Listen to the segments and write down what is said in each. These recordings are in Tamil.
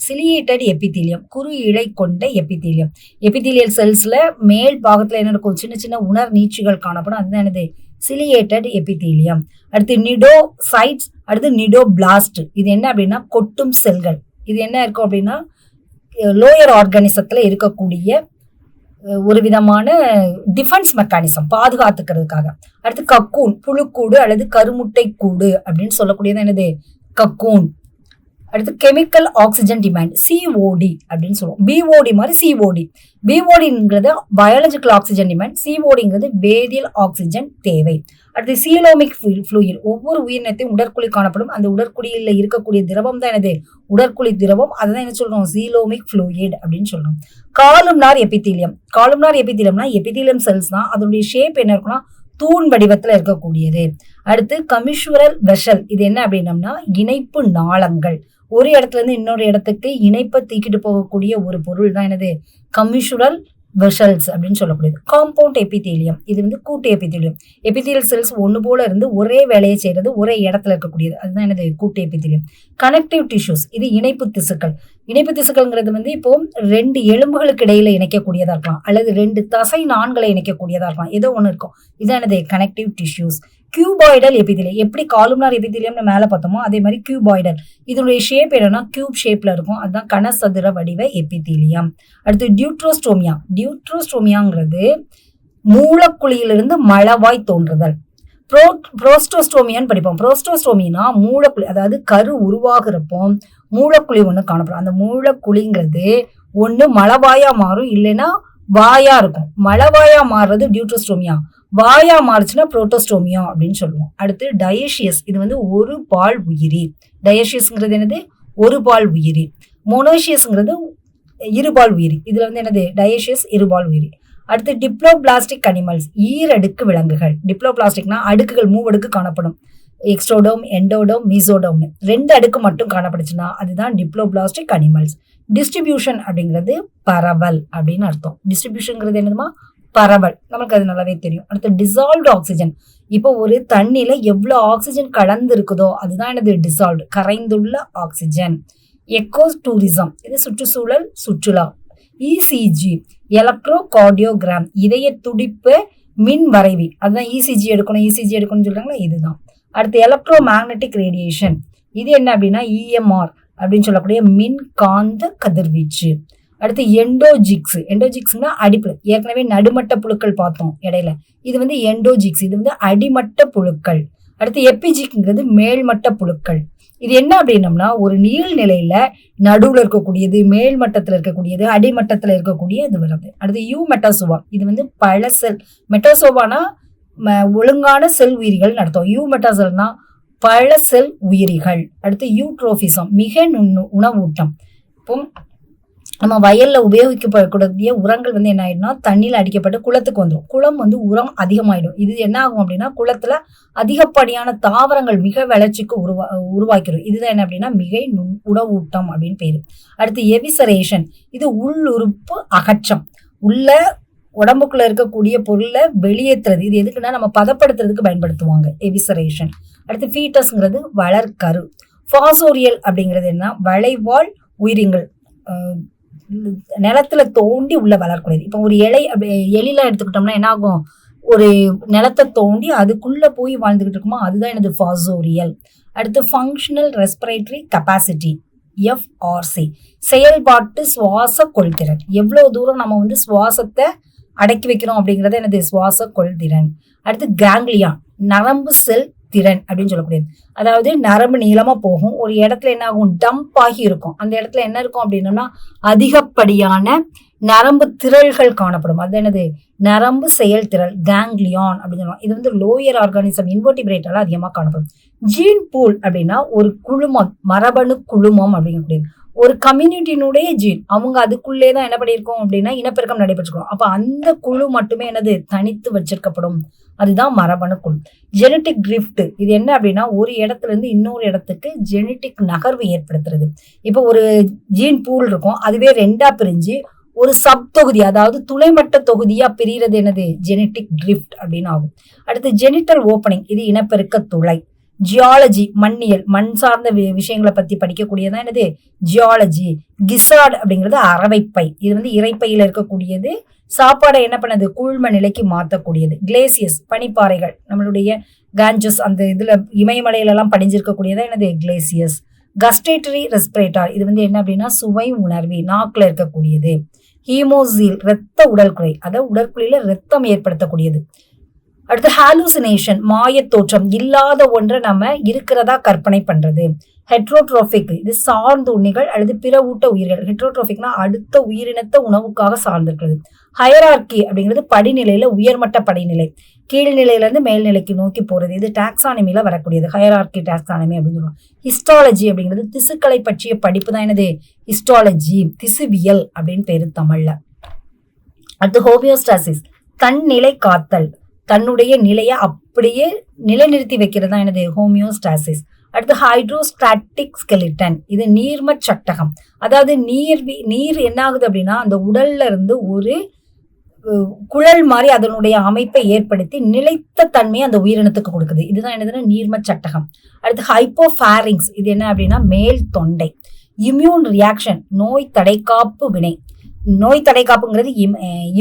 சிலியேட்டட் எபித்தீலியம், குறு இழை கொண்ட எபித்தீலியம். எபித்தீலியல் செல்ஸ்ல மேல் பாகத்துல என்ன இருக்கும், சின்ன சின்ன உணர் நீட்சிகள் காணப்படும். அதுதான் என்னது, சிலியேட்டட் எபித்தீலியம். அடுத்து நிடோசைட்ஸ், அடுத்து நிடோபிளாஸ்ட். இது என்ன அப்படின்னா கொட்டும் செல்கள். இது என்ன இருக்கும் அப்படின்னா லோயர் ஆர்கானிசத்துல இருக்கக்கூடிய ஒரு விதமான டிஃபென்ஸ் மெக்கானிசம், பாதுகாத்துக்கிறதுக்காக. அடுத்து கக்கூன், புழுக்கூடு அல்லது கருமுட்டை கூடு அப்படின்னு சொல்லக்கூடியது என்னது, கக்கூன். அடுத்து கெமிக்கல் ஆக்சிஜன் டிமாண்ட், சிஓடி அப்படின்னு சொல்லுவோம். பிஓடி மாதிரி சிஓடி. பிஓடிங்கிறது பயாலஜிக்கல் ஆக்சிஜன் டிமாண்ட், சிஓடிங்கிறது வேதியியல் ஆக்சிஜன் தேவை. அடுத்து சீலோமிக் ஃப்ளூயிட், ஒவ்வொரு உயிரினத்தையும் உடற்குழி காணப்படும். அந்த உடற்குழியில இருக்கக்கூடிய திரவம் தான் என்னது, உடற்குழி திரவம். அதுதான் என்ன சொல்றோம், சீலோமிக் ஃப்ளூயிட் அப்படின்னு சொல்றோம். காலும்னார் எபித்தீலியம். காலும்னார் எபித்தீலியம்னா எபித்தீலியம் செல்ஸ் தான். அதனுடைய ஷேப் என்ன இருக்குன்னா தூண் வடிவத்துல இருக்கக்கூடியது. அடுத்து கமிஷுரல் வெஷல். இது என்ன அப்படின்னம்னா இணைப்பு நாளங்கள். ஒரு இடத்துல இருந்து இன்னொரு இடத்துக்கு இணைப்பை தூக்கிட்டு போகக்கூடிய ஒரு பொருள் தான் என்னது, கமிஷுரல் வெஷல்ஸ் அப்படின்னு சொல்லக்கூடியது. காம்பவுண்ட் எபித்தீலியம், இது வந்து கூட்டு எபித்தீலியம். எபித்தீலியல் செல்ஸ் ஒன்று போல இருந்து ஒரே வேலையை செய்யறது, ஒரே இடத்துல இருக்கக்கூடியது. அதுதான் என்னது, கூட்டு எபித்தீலியம். கனெக்டிவ் டிஷ்யூஸ், இது இணைப்பு திசுக்கள். இணைப்பு திசுக்கள்ங்கிறது வந்து இப்போ 2 எலும்புகளுக்கு இடையில இணைக்கக்கூடியதா இருக்கலாம், அல்லது 2 தசை நான்களை இணைக்கக்கூடியதா இருக்கலாம், ஏதோ ஒன்று இருக்கும். இதுதான் என்னது, கனெக்டிவ் டிஷ்யூஸ். கியூபாய்டல் எபித்தீலியம், எப்படி காலும்னார் எபித்தீலியம்னு மேல பார்த்தோமோ அதே மாதிரி கியூபாய்டல். இதனுடைய ஷேப் என்னன்னா கியூப் ஷேப்ல இருக்கும். அதுதான் கனசதுர வடிவ எபித்தீலியம். அடுத்து டியூட்ரோஸ்டோமியா. டியூட்ரோஸ்டோமியாங்கிறது மூலக்குழியிலிருந்து மலவாய் தோன்றுதல். புரோஸ்டோஸ்டோமியான்னு படிப்போம். புரோஸ்டோஸ்டோமினா மூலக்குழி, அதாவது கரு உருவாகிறப்போ மூலக்குழி ஒண்ணு காணப்படும். அந்த மூலக்குழிங்கிறது ஒண்ணு மலவாயா மாறும், இல்லைன்னா வாயா இருக்கும். மலவாயா மாறுறது டியூட்ரோஸ்டோமியா, வாயா மாறுச்சுன்னா புரோட்டோஸ்டோமியா அப்படின்னு சொல்லுவோம். அடுத்து டயேஷியஸ், இது வந்து ஒரு பால் உயிரி. டயேஷியஸ்ங்கிறது என்னது, ஒரு பால் உயிரி. மோனோஷியஸ்ங்கிறது இருபால் உயிரி. இதுல வந்து என்னது, டயேஷியஸ் இருபால் உயிரி. அடுத்து டிப்ளோபிளாஸ்டிக் அனிமல்ஸ், ஈரடுக்கு விலங்குகள். டிப்ளோபிளாஸ்டிக்னா அடுக்குகள், மூவடுக்கு காணப்படும். எக்ஸ்ட்ரோடோம், எண்டோடோம், மீசோடோம் 2 அடுக்கு மட்டும் காணப்படுச்சுன்னா அதுதான் டிப்ளோபிளாஸ்டிக் அனிமல்ஸ். டிஸ்ட்ரிபியூஷன் அப்படிங்கிறது பரவல் அப்படின்னு அர்த்தம். டிஸ்ட்ரிபியூஷன்ங்கிறது என்னதுமா, பரவல். நமக்கு அது நல்லாவே தெரியும். அடுத்து டிசால்வ்டு ஆக்சிஜன். இப்போ ஒரு தண்ணியில எவ்வளவு ஆக்சிஜன் கலந்து இருக்குதோ அதுதான் என்னது, டிசால்வ்டு, கரைந்துள்ள ஆக்சிஜன். எக்கோ டூரிசம், இது சுற்றுச்சூழல் சுற்றுலா. இசிஜி, எலக்ட்ரோ கார்டியோகிராம், இதய துடிப்பு மின் வரைவி. அதுதான் இசிஜி எடுக்கணும்னு சொல்றாங்களா, இதுதான். அடுத்து எலக்ட்ரோ மேக்னெட்டிக் ரேடியேஷன், இது என்ன அப்படின்னா இஎம்ஆர் அப்படின்னு சொல்லக்கூடிய மின் காந்த கதிர்வீச்சு. அடுத்து எண்டோஜிக்ஸ். எண்டோஜிக்ஸ்னா அடிப்பு, ஏற்கனவே நடுமட்ட புழுக்கள் பார்த்தோம் இடையில. இது வந்து எண்டோஜிக்ஸ், இது வந்து அடிமட்ட புழுக்கள். அடுத்து எபிஜிக்ங்கிறது மேல்மட்ட புழுக்கள். இது என்ன அப்படின்னம்னா ஒரு நீள்நிலையில நடுவுல இருக்கக்கூடியது, மேல் மட்டத்துல இருக்கக்கூடியது, அடிமட்டத்துல இருக்கக்கூடிய இது வருது. அடுத்து யூ மெட்டாசோவா, இது வந்து பல செல். மெட்டாசோவானா ஒழுங்கான செல் உயிரிகள் நடத்தும். யூ மெட்டாசெல்னா பல செல் உயிரிகள். அடுத்து யூட்ரோபிசம், மிக உணவூட்டம். இப்போ நம்ம வயல்ல உபயோகிக்கப்படக்கூடிய உரங்கள் வந்து என்ன ஆயிடும்னா தண்ணியில அடிக்கப்பட்டு குளத்துக்கு வந்துடும். குளம் வந்து உரம் அதிகமாயிடும். இது என்ன ஆகும் அப்படின்னா குளத்துல அதிகப்படியான தாவரங்கள் மிக வளர்ச்சிக்கு உருவாக்கிடும். இதுதான் என்ன அப்படின்னா மிகை உணவூட்டம் அப்படின்னு பேரு. அடுத்து எவிசரேஷன், இது உள்ளுறுப்பு அகற்றம். உள்ள உடம்புக்குள்ள இருக்கக்கூடிய பொருளை வெளியேற்றுறது. இது எதுக்குன்னா நம்ம பதப்படுத்துறதுக்கு பயன்படுத்துவாங்க, எவிசரேஷன். அடுத்து ஃபீட்டஸ்ங்கிறது வளர்கரு. ஃபாசோரியல் அப்படிங்கிறது என்ன, வளைவால் உயிரினங்கள், நிலத்துல தோண்டி உள்ள வளரக்கூடியது. இப்போ ஒரு இலை எலிலாம் எடுத்துக்கிட்டோம்னா என்ன ஆகும், ஒரு நிலத்தை தோண்டி அதுக்குள்ள போய் வாழ்ந்துகிட்டு இருக்குமா, அதுதான் எனது ஃபாசோரியல். அடுத்து ஃபங்க்ஷனல் ரெஸ்பிரேட்டரி கெப்பாசிட்டி, எஃப்ஆர்சி, செயல்பாட்டு சுவாச கொள்திறன். எவ்வளவு தூரம் நம்ம வந்து சுவாசத்தை அடக்கி வைக்கிறோம் அப்படிங்கறது எனது சுவாச கொள்திறன். அடுத்து கேங்லியான், நரம்பு செல் திறன் அப்படின்னு சொல்லக்கூடியது. அதாவது நரம்பு நீளமா போகும், ஒரு இடத்துல என்ன ஆகும், டம்ப் ஆகி இருக்கும். அந்த இடத்துல என்ன இருக்கும் அப்படின்னா அதிகப்படியான நரம்பு திரள்கள் காணப்படும். அது என்னது, நரம்பு செயல்திறல், கேங்லியான் அப்படின்னு சொல்லுவாங்க. இது வந்து லோயர் ஆர்கானிசம் இன்வெர்டிபிரேட்டால அதிகமா காணப்படும். ஜீன் பூல் அப்படின்னா ஒரு குழுமம், மரபணு குழுமம் அப்படிங்கக்கூடியது. ஒரு கம்யூனிட்டியினுடைய ஜீன், அவங்க அதுக்குள்ளே தான் என்ன பண்ணியிருக்கோம் அப்படின்னா இனப்பெருக்கம் நடைபெற்றிருக்கோம். அப்ப அந்த குழு மட்டுமே என்னது தனித்து வச்சிருக்கப்படும், அதுதான் மரபணு குழு. ஜெனட்டிக் ட்ரிஃப்ட், இது என்ன அப்படின்னா ஒரு இடத்துல இருந்து இன்னொரு இடத்துக்கு ஜெனட்டிக் நகர்வு ஏற்படுத்துறது. இப்போ ஒரு ஜீன் பூல் இருக்கும், அதுவே 2ஆ பிரிஞ்சு ஒரு சப் தொகுதி, அதாவது துளைமட்ட தொகுதியா பிரிகிறது என்னது, ஜெனட்டிக் ட்ரிஃப்ட் அப்படின்னு ஆகும். அடுத்து ஜெனிட்டல் ஓப்பனிங், இது இனப்பெருக்க துளை. ஜியாலஜி மண்ணியல், மண் சார்ந்த விஷயங்களை பத்தி படிக்கக்கூடியதான் என்னது ஜியாலஜி. கிசார்ட் அப்படிங்கிறது அரவைப்பை, இது வந்து இறைப்பையில இருக்கக்கூடியது. சாப்பாடை என்ன பண்ணது கூழ்ம நிலைக்கு மாற்றக்கூடியது. கிளேசியஸ் பனிப்பாறைகள், நம்மளுடைய காஞ்சஸ் அந்த இதுல இமயமலையில எல்லாம் படிஞ்சிருக்கக்கூடியதான் என்னது கிளேசியஸ். கஸ்டேட்டரி ரெஸ்பிரேட்டார், இது வந்து என்ன அப்படின்னா சுவை உணர்வி, நாக்குல இருக்கக்கூடியது. ஹீமோசீல் இரத்த உடல்குறை, அதாவது உடற்குறையில ரத்தம் ஏற்படுத்தக்கூடியது. அடுத்து ஹாலுசினேஷன் மாயத் தோற்றம், இல்லாத ஒன்றை நம்ம இருக்கிறதா கற்பனை பண்றது. ஹெட்ரோட்ரோபிக், இது சார்ந்த உண்ணிகள் அல்லது பிற ஊட்ட உயிர்கள். ஹெட்ரோட்ரோபிக்னா அடுத்த உயிரினத்தை உணவுக்காக சார்ந்திருக்கிறது. ஹயரார்கி அப்படிங்கிறது படிநிலையில உயர்மட்ட படிநிலை, கீழ்நிலையில இருந்து மேல்நிலைக்கு நோக்கி போறது. இது டாக்ஸானமில வரக்கூடியது, ஹயரார்கி டாக்ஸானமி அப்படின்னு சொல்லுவாங்க. ஹிஸ்டாலஜி அப்படிங்கிறது திசுக்களை பற்றிய படிப்பு தான் என்னது ஹிஸ்டாலஜி, திசுவியல் அப்படின்னு பேரு தமிழ்ல. அடுத்து ஹோமியோஸ்டாசிஸ் தன்னிலை காத்தல், தன்னுடைய நிலையை அப்படியே நிலைநிறுத்தி வைக்கிறது தான் என்னது ஹோமியோஸ்டாசிஸ். அடுத்து ஹைட்ரோஸ்டாட்டிக் ஸ்கெலிட்டன், இது நீர்ம சட்டகம், அதாவது நீர் என்ன ஆகுது அப்படின்னா அந்த உடல்ல இருந்து ஒரு குழல் மாதிரி அதனுடைய அமைப்பை ஏற்படுத்தி நிலைத்த தன்மையை அந்த உயிரினத்துக்கு கொடுக்குது. இதுதான் என்னதுன்னா நீர்ம சட்டகம். அடுத்து ஹைப்போஃபாரிங்ஸ், இது என்ன அப்படின்னா மேல் தொண்டை. இம்யூன் ரியாக்ஷன் நோய் தடைக்காப்பு வினை, நோய் தடைக்காப்புங்கிறது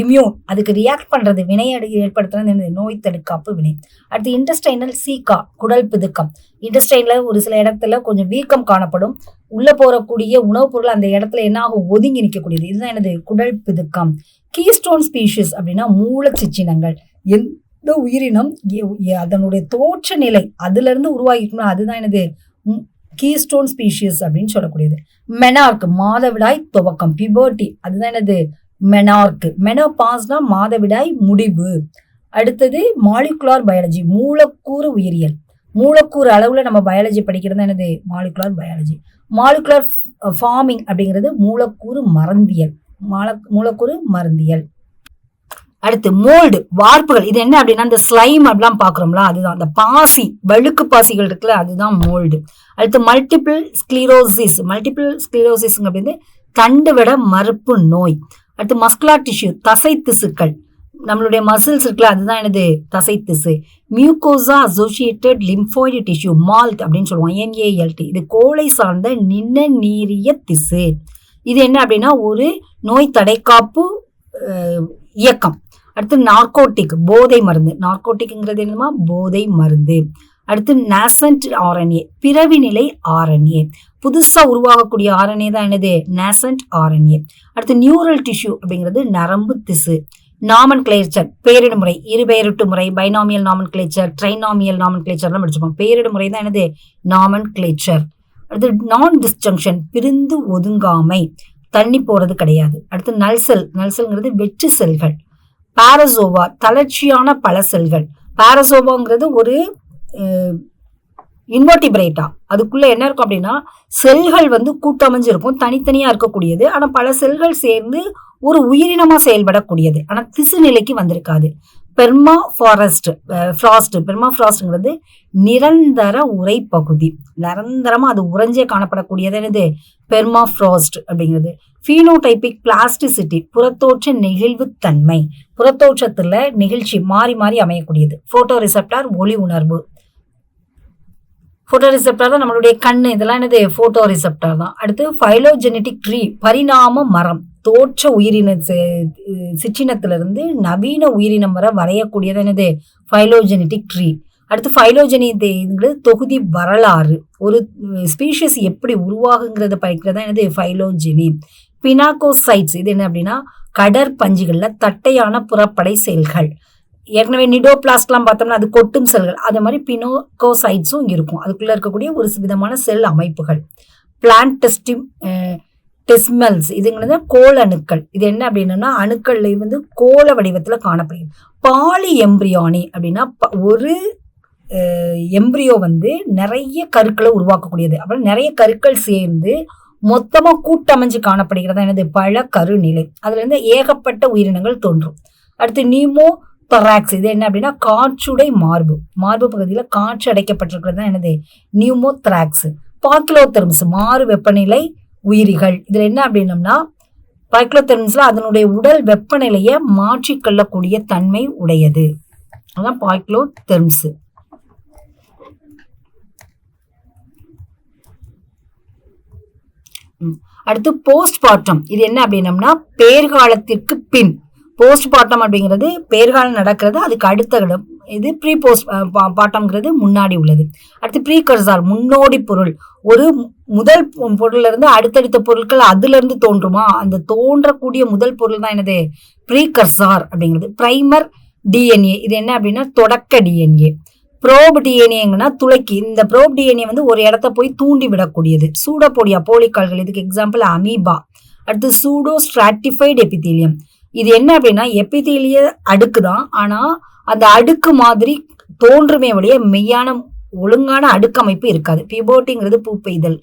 இம்யூன், அதுக்கு ரியாக்ட் பண்றது வினை ஏற்படுத்துறது நோய் தடுக்காப்பு வினை. அடுத்து இன்டெஸ்டைனல் சீக்கா குடல் பிதுக்கம், இன்டெஸ்டைன்ல ஒரு சில இடத்துல கொஞ்சம் வீக்கம் காணப்படும், உள்ள போறக்கூடிய உணவுப் பொருள் அந்த இடத்துல என்ன ஆகும் ஒதுங்கி நிற்கக்கூடியது. இதுதான் என்னது குடல் பிதுக்கம். கீஸ்டோன் ஸ்பீஷிஸ் அப்படின்னா மூல சிச்சினங்கள், எந்த உயிரினம் அதனுடைய தோற்ற நிலை அதுல இருந்து உருவாகிக்கணும், அதுதான் என்னது கீஸ்டோன் ஸ்பீஷிஸ் அப்படின்னு சொல்லக்கூடியது. மெனார்க் மாதவிடாய் துவக்கம், பிபர்ட்டி அதுதான் என்னது மெனார்க். மெனோபாஸ்னா மாதவிடாய் முடிவு. அடுத்தது மாலிகுலார் பயாலஜி மூலக்கூறு உயிரியல், மூலக்கூறு அளவுல நம்ம பயாலஜி படிக்கிறது என்னது மாலிகுலார் பயாலஜி. மாலிகுலார் ஃபார்மிங் அப்படிங்கிறது மூலக்கூறு மருந்தியல், மூலக்கூறு மருந்தியல். அடுத்து மோல்டு வார்ப்புகள், இது என்ன அப்படின்னா இந்த ஸ்லைம் அப்படிலாம் பாக்குறோம்ல அதுதான், அந்த பாசி வழுக்கு பாசிகள் இருக்குல்ல அதுதான் மோல்டு. அடுத்து மல்டிபிள் ஸ்க்ளீரோசிஸ், மல்டிபிள் ஸ்க்ளீரோசிஸ் அப்படின்னு தண்டு விட மறுப்பு நோய். அடுத்து மஸ்குலார் டிஷ்யூ தசை திசுக்கள், நம்மளுடைய மசில்ஸ் இருக்குல்ல அதுதான் என்னது தசை திசு. Mucosa associated lymphoid tissue malt அப்படின்னு சொல்லுவோம், MALT, இது கோளை சார்ந்த நிணநீரிய திசு. இது என்ன அப்படின்னா ஒரு நோய் தடைக்காப்பு இயக்கம். அடுத்து நார்கோட்டிக் போதை மருந்து, நார்கோட்டிக்ங்கிறது என்னமா போதை மருந்து. அடுத்து நாசன்ட் RNA பிறவி நிலை RNA, புதுசா உருவாகக்கூடிய RNA தான் என்னது நாசன்ட் RNA. அடுத்து நியூரல் டிஷ்யூ அப்படிங்கிறது நரம்பு திசு. நாமன் கிளேச்சர் பேரிடு முறை, இருபெயரிட்டு முறை, பைனாமியல் நாமன் கிளேச்சர், ட்ரைனாமியல் நாமன் கிளேச்சர்லாம் படிச்சுப்போம். பேரிடு முறை தான் என்னது நாமன் கிளேச்சர். அடுத்து நான் டிஸ்ஜங்ஷன் பிரிந்து ஒதுங்காமை, தண்ணி போறது கிடையாது. அடுத்து நல்செல், நல்செல்ங்கிறது வெற்று செல்கள். பாரசோவா தளர்ச்சியான பல செல்கள், பாரசோவாங்கிறது ஒரு இன்வெர்டிபிரேட்டா, அதுக்குள்ள என்ன இருக்கும் அப்படின்னா செல்கள் வந்து கூட்டமைஞ்சு இருக்கும், தனித்தனியா இருக்கக்கூடியது, ஆனா பல செல்கள் சேர்ந்து ஒரு உயிரினமா செயல்படக்கூடியது, ஆனா திசு நிலைக்கு வந்திருக்காது. பெர்மாஃப்ராஸ்ட்ங்கிறது நிரந்தர உரை பகுதி, நிரந்தரமா அது உறைஞ்சே காணப்படக்கூடியது என்னது பெர்மாஃப்ராஸ்ட் அப்படிங்கிறது. ஃபீனோடைபிக் பிளாஸ்டிசிட்டி புறத்தோற்ற நெகிழ்வுத்தன்மை, புறத்தோற்றத்துல நிகழ்ச்சி மாறி மாறி அமையக்கூடியது. போட்டோ ரிசெப்டார் ஒளி உணர்வு, போட்டோ ரிசெப்டார் தான் நம்மளுடைய கண்ணு, இதெல்லாம் என்னது போட்டோ ரிசெப்டார் தான். அடுத்து ஃபைலோஜெனட்டிக் ட்ரீ பரிணாம மரம், தோற்ற உயிரின சிற்றினத்திலிருந்து நவீன உயிரினம் வர வரையக்கூடியது என்னது ஃபைலோஜெனட்டிக் ட்ரீ. அடுத்து ஃபைலோஜெனிங்கிறது தொகுதி வரலாறு, ஒரு ஸ்பீஷிஸ் எப்படி உருவாகுங்கிறத படிக்கிறதா என்னது ஃபைலோஜெனி. பினாகோசைட்ஸ், இது என்ன அப்படின்னா கடற்பஞ்சுகள்ல தட்டையான புறப்படை செல்கள். ஏற்கனவே நிடோபிளாஸ்ட்லாம் பார்த்தோம்னா அது கொட்டும் செல்கள், அதே மாதிரி பினோகோசைட்ஸும் இருக்கும், அதுக்குள்ள இருக்கக்கூடிய ஒரு விதமான செல் அமைப்புகள். பிளான்ட் டெஸ்மல்ஸ், இதுங்கிறது கோள அணுக்கள், இது என்ன அப்படின்னா அணுக்கள்ல வந்து கோள வடிவத்துல காணப்படுகிறது. பாலி எம்பிரியானி அப்படின்னா ஒரு எம்பிரியோ வந்து நிறைய கருக்களை உருவாக்கக்கூடியது, அப்புறம் நிறைய கருக்கள் சேர்ந்து மொத்தமா கூட்டமைஞ்சு காணப்படுகிறதா என்னது பல கருநிலை, அதுல இருந்து ஏகப்பட்ட உயிரினங்கள் தோன்றும். அடுத்து நீமோ தொராக்ஸ், இது என்ன அப்படின்னா காற்றுடை மார்பு, மார்பு பகுதியில காற்று அடைக்கப்பட்டிருக்கிறது தான் என்னது நியூமோத்ராக்ஸ். பாக்கிலோதெர்ம்ஸ் மாறு வெப்பநிலை உயிரிகள், இதுல என்ன அப்படின்னம்னா பாக்கிலோதெர்ம்ஸ்ல அதனுடைய உடல் வெப்பநிலையை மாற்றிக்கொள்ளக்கூடிய தன்மை உடையது, அதான் பாக்கிலோதெர்ம்ஸ். அடுத்து போஸ்ட்மார்ட்டம். இது என்ன அப்படின்னம்னா பேர்காலத்திற்கு பின். போஸ்ட்மார்ட்டம் அப்படிங்கிறது பேர்காலம் நடக்கிறது, அதுக்கு அடுத்த இடம். இது ப்ரீ போஸ்ட் பார்ட்டம்ங்கிறது முன்னாடி உள்ளது. அடுத்து ப்ரீகர்சார், முன்னோடி பொருள். ஒரு முதல் பொருள்ல இருந்து அடுத்தடுத்த பொருட்கள் அதுல இருந்து தோன்றுமா, அந்த தோன்றக்கூடிய முதல் பொருள் தான் என்னது ப்ரீகர்சார் அப்படிங்கிறது. பிரைமர் டிஎன்ஏ, இது என்ன அப்படின்னா தொடக்க டிஎன்ஏ. ப்ரோப் டிஎன்ஏங்கன்னா துளைக்கி. இந்த ப்ரோப் டிஎன்ஏ வந்து ஒரு இடத்த போய் தூண்டி விடக்கூடியது. சூடோபோடியா, போலிக்கால்கள், இதுக்கு எக்ஸாம்பிள் அமீபா. அடுத்து சூடோ ஸ்ட்ராட்டிஃபைடு எபிதீலியம். இது என்ன அப்படின்னா எபிதீலிய அடுக்கு தான், ஆனா அந்த அடுக்கு மாதிரி தோன்றுமே வழிய மெய்யான ஒழுங்கான அடுக்கமைப்பு இருக்காது. பிபோட்டிங்கிறது பூப்பெய்தல்.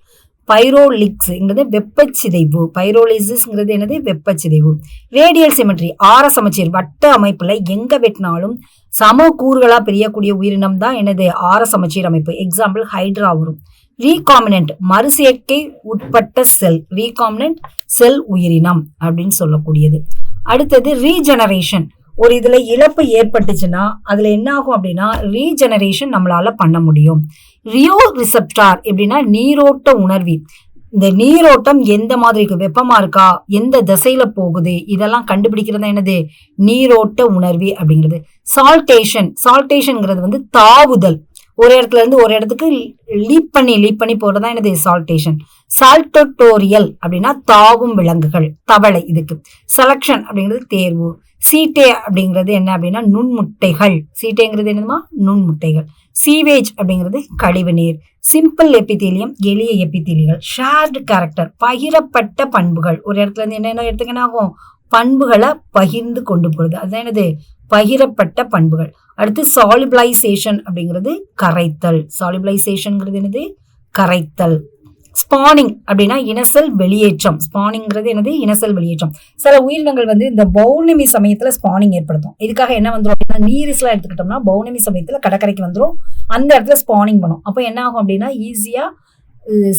பைரோலிக்ஸ்ங்கிறது வெப்பச்சிதைவு. பைரோலிசிஸ்ங்கிறது என்னது வெப்பச்சிதைவு. ரேடியல் சிமெட்ரி, ஆர சமச்சீர், வட்ட அமைப்புல எங்க வெட்டினாலும் சம கூறுகளா பிரியக்கூடிய உயிரினம் தான் என்னது ஆர சமச்சீர் அமைப்பு. எக்ஸாம்பிள் ஹைட்ரா வரும். ரீகாமினன்ட், மறுசேர்க்கை உட்பட்ட செல். ரீகாமினன்ட் செல் உயிரினம் அப்படின்னு சொல்லக்கூடியது. அடுத்தது ரீஜெனரேஷன். ஒரு இதுல இழப்பு ஏற்பட்டுச்சுன்னா அதுல என்ன ஆகும் அப்படின்னா ரீஜெனரேஷன் நம்மளால பண்ண முடியும். ரியோ ரிசெப்டார் எப்படின்னா நீரோட்ட உணர்வி. இந்த நீரோட்டம் எந்த மாதிரி இருக்கு, வெப்பமா இருக்கா, எந்த திசையில போகுது, இதெல்லாம் கண்டுபிடிக்கிறது என்னது நீரோட்ட உணர்வி அப்படிங்கிறது. சால்டேஷன், சால்டேஷன்ங்கிறது வந்து தாவுதல். ஒரு இடத்துல இருந்து ஒரு இடத்துக்கு லீப் பண்ணி போறதா என்னது சால்டேஷன். சால்டோட்டோரியல் அப்படின்னா தாவும் விலங்குகள், தவளை. இதுக்கு செலக்ஷன் அப்படிங்கிறது தேர்வு. சீட்டே அப்படிங்கிறது என்ன அப்படின்னா நுண்முட்டைகள். சீட்டேங்கிறது என்னதுமா நுண்முட்டைகள். சீவேஜ் அப்படிங்கிறது கழிவு நீர். சிம்பிள் எபிதீலியம், எளிய எபிதீலியங்கள். ஷேர்டு கேரக்டர், பகிரப்பட்ட பண்புகள். ஒரு இடத்துல இருந்து என்ன இடத்துக்கு என்ன ஆகும், பண்புகளை பகிர்ந்து கொண்டு போகுது, அதுதான் என்னது பகிரப்பட்ட பண்புகள். அடுத்து சாலிபிளைசேஷன் அப்படிங்கிறது கரைத்தல். சாலிபிளைசேஷன்ங்கிறது என்னது கரைத்தல். ஸ்பானிங் அப்படின்னா இனசெல் வெளியேற்றம். ஸ்பானிங்கிறது என்னது இனசெல் வெளியேற்றம். சில உயிரினங்கள் வந்து இந்த பௌர்ணமி சமயத்துல ஸ்பானிங் ஏற்படுத்தும். இதுக்காக என்ன வந்துடும் அப்படின்னா நீரிஸ்லாம் எடுத்துக்கிட்டோம்னா பௌர்ணமி சமயத்துல கடற்கரைக்கு வந்துடும், அந்த இடத்துல ஸ்பானிங் பண்ணும். அப்போ என்ன ஆகும் அப்படின்னா ஈஸியா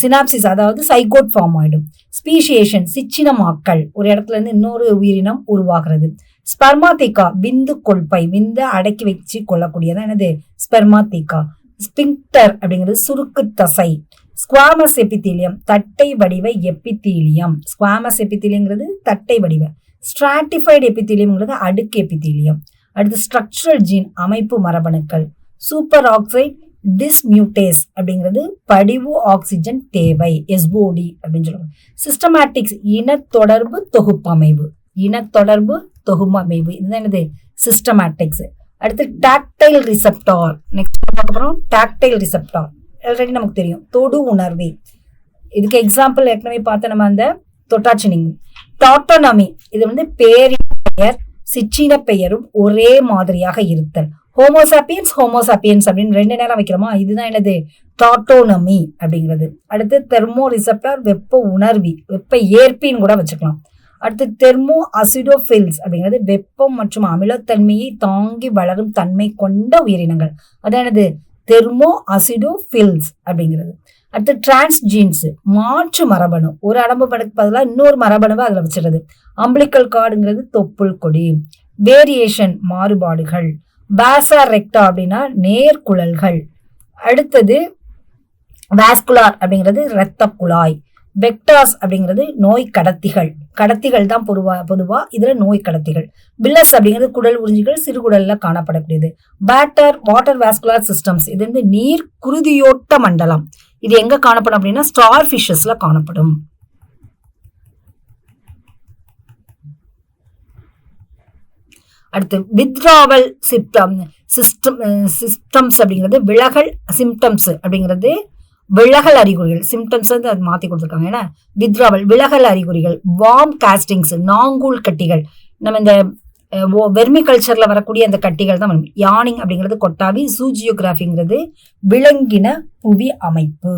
சினாப்சிஸ் அதாவது சைகோட் ஃபார்ம் ஆயிடும். ஸ்பீஷியேஷன், சிற்றினமாக்கல், ஒரு இடத்துல இருந்து இன்னொரு உயிரினம் உருவாகிறது. ஸ்பெர்மாத்திகா, விந்து கொள்பை, விந்த அடக்கி வச்சு கொள்ளக்கூடியதான் என்னது ஸ்பெர்மாத்திகா. ஸ்பிங்டர் அப்படிங்கிறது சுருக்கு தசை. ஸ்குவாமஸ் எபிதீலியம், தட்டை வடிவ எபிதீலியம். ஸ்குவாமஸ் எபிதீலியம்ங்கிறது தட்டை வடிவ. ஸ்ட்ராட்டிஃபைடு எபிதீலியம்ங்கிறது அடுக்கு எபிதீலியம். அடுத்து ஸ்ட்ரக்சரல் ஜீன், அமைப்பு மரபணுக்கள். சூப்பர் ஆக்சைடு டிஸ்மியூட்டேஸ் அப்படிங்கிறது படிவு ஆக்சிஜன் தேவை, எஸ்ஓடி அப்படின்னு சொல்லுவாங்க. சிஸ்டமேட்டிக்ஸ், இனத்தொடர்பு தொகுப்பமைவு. இனத்தொடர்பு தொகுப்பமைவு, இதுதான் என்னது சிஸ்டமேட்டிக்ஸ். அடுத்து டாக்டைல் ரிசெப்டார். நெக்ஸ்ட் பார்க்க போறோம் டாக்டைல் ரிசெப்டார். ஆல்ரெடி நமக்கு தெரியும் தொடு உணர்வி. இதுக்கு எக்ஸாம்பிள் ஏற்கனவே பார்த்த நம்ம அந்த தொட்டாச்சினிங். டாட்டோனமி, இது வந்து பேரின் பெயர் சிற்றின பெயரும் ஒரே மாதிரியாக இருத்தல். ஹோமோசாப்பியன்ஸ் ஹோமோசாப்பியன்ஸ் அப்படின்னு 2 நேரம் வைக்கிறோமா, இதுதான் என்னது டாட்டோனமி அப்படிங்கிறது. அடுத்து தெர்மோ ரிசெப்டார், வெப்ப உணர்வி, வெப்ப ஏற்பின்னு கூட வச்சுக்கலாம். அடுத்து தெர்மோ அசிடோஃபில்ஸ் அப்படிங்கிறது வெப்பம் மற்றும் அமிலத்தன்மையை தாங்கி வளரும் தன்மை கொண்ட உயிரினங்கள், அதானது தெர்மோ அசிடோஃபில்ஸ் அப்படிங்கிறது. அடுத்து டிரான்ஸ்ஜீன்ஸ், மாற்று மரபணு, ஒரு அடம்புக்கு பதிலாக இன்னொரு மரபணுவை அதில் வச்சிருது. அம்பிளிக்கல் கார்டுங்கிறது தொப்புள் கொடி. வேரியேஷன், மாறுபாடுகள். பேசா ரெக்டா அப்படின்னா நேர்குழல்கள். அடுத்தது வாஸ்குலார் அப்படிங்கிறது இரத்த குழாய். வெக்டார்ஸ் அப்படிங்கிறது நோய் கடத்திகள். கடத்திகள் தான் பொதுவா இதுல நோய் கடத்திகள். பில்லஸ் அப்படிங்கிறது குடல் உறிஞ்சிகள், சிறுகுடல்ல காணப்படக்கூடியது. பேட்டர் வாட்டர் வாஸ்குலார் சிஸ்டம்ஸ், இது வந்து நீர் குருதியோட்ட மண்டலம். இது எங்க காணப்படும் அப்படின்னா ஸ்டார் ஃபிஷஸ்ல காணப்படும். அடுத்து வித்ராவல் சிஸ்டம்ஸ் அப்படிங்கிறது விலகல். சிம்டம்ஸ் அப்படிங்கிறது விலகல் அறிகுறிகள். சிம்டம்ஸ் வந்து அது மாத்தி கொடுத்துருக்காங்க. ஏன்னா வித்ராவல் விலகல் அறிகுறிகள். வார்ம் காஸ்டிங்ஸ், நாங்கூல் கட்டிகள். நம்ம இந்த வெர்மி கல்ச்சர்ல வரக்கூடிய அந்த கட்டிகள் தான் வரும். யானிங் அப்படிங்கிறது கொட்டாவி. ஜூஜியோகிராஃபிங்கிறது விலங்கின புவி அமைப்பு.